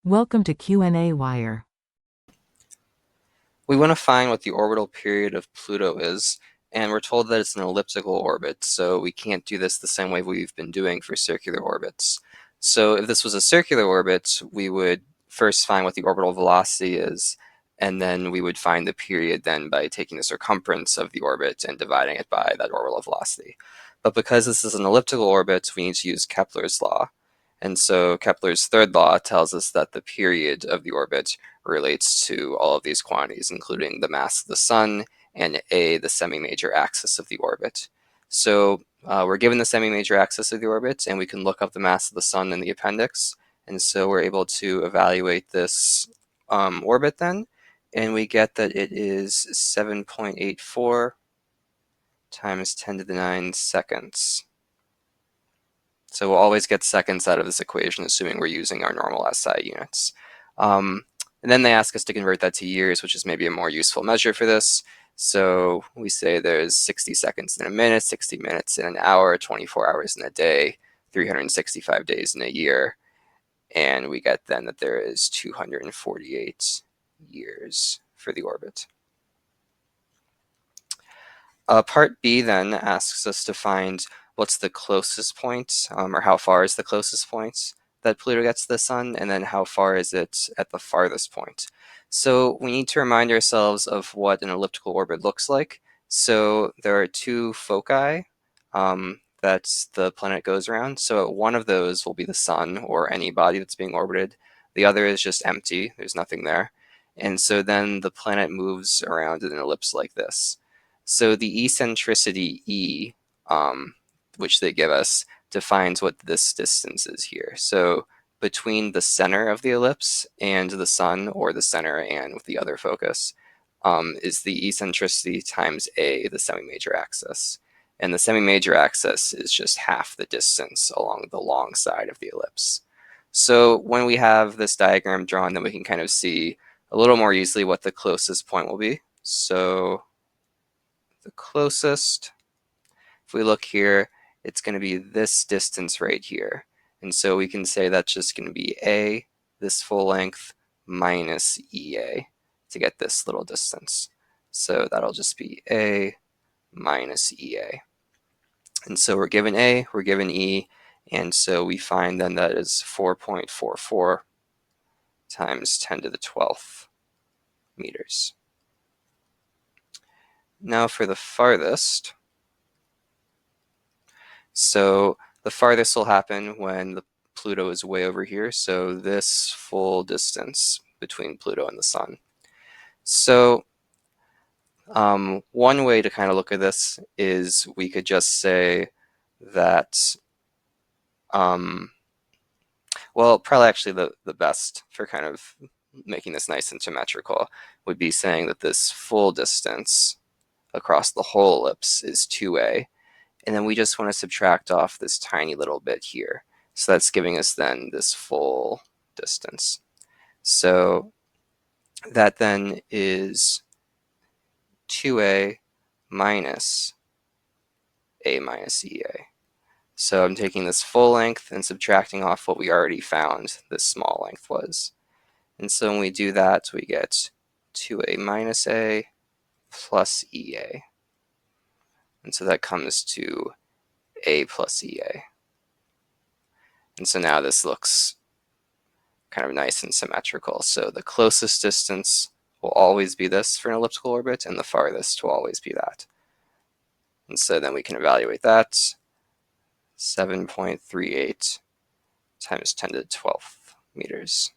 Welcome to qnawire. We want to find what the orbital period of Pluto is, and we're told that it's an elliptical orbit, so we can't do this the same way we've been doing for circular orbits. So if this was a circular orbit, we would first find what the orbital velocity is, and then we would find the period then by taking the circumference of the orbit and dividing it by that orbital velocity. But because this is an elliptical orbit, we need to use Kepler's law. And so Kepler's third law tells us that the period of the orbit relates to all of these quantities, including the mass of the sun and A, the semimajor axis of the orbit. So we're given the semimajor axis of the orbit, and we can look up the mass of the sun in the appendix. And so we're able to evaluate this orbit then, and we get that it is 7.84 times 10 to the 9 seconds. So we'll always get seconds out of this equation, assuming we're using our normal SI units. And then they ask us to convert that to years, which is maybe a more useful measure for this. So we say there's 60 seconds in a minute, 60 minutes in an hour, 24 hours in a day, 365 days in a year. And we get then that there is 248 years for the orbit. Part B then asks us to find what's the closest point, or how far is the closest point that Pluto gets to the sun, and then how far is it at the farthest point. So we need to remind ourselves of what an elliptical orbit looks like. So there are two foci that the planet goes around. So one of those will be the sun or any body that's being orbited. The other is just empty, there's nothing there. And so then the planet moves around in an ellipse like this. So the eccentricity E, which they give us, defines what this distance is here. So between the center of the ellipse and the sun, or the center and the other focus, is the eccentricity times A, the semimajor axis. And the semimajor axis is just half the distance along the long side of the ellipse. So when we have this diagram drawn, then we can kind of see a little more easily what the closest point will be. So the closest, if we look here, it's going to be this distance right here. And so we can say that's just going to be A, this full length, minus EA to get this little distance. So that'll just be A minus EA. And so we're given A, we're given E, and so we find then that is 4.44 times 10 to the 12th meters. Now for the farthest. So the farthest will happen when the Pluto is way over here. So this full distance between Pluto and the sun. So one way to kind of look at this is we could just say that, well, probably actually the best for kind of making this nice and symmetrical would be saying that this full distance across the whole ellipse is 2A. And then we just want to subtract off this tiny little bit here. So that's giving us then this full distance. So that then is 2A minus A minus EA. So I'm taking this full length and subtracting off what we already found this small length was. And so when we do that, we get 2A minus A plus EA. And so that comes to A plus EA. And so now this looks kind of nice and symmetrical. So the closest distance will always be this for an elliptical orbit, and the farthest will always be that. And so then we can evaluate that. 7.38 times 10 to the 12th meters.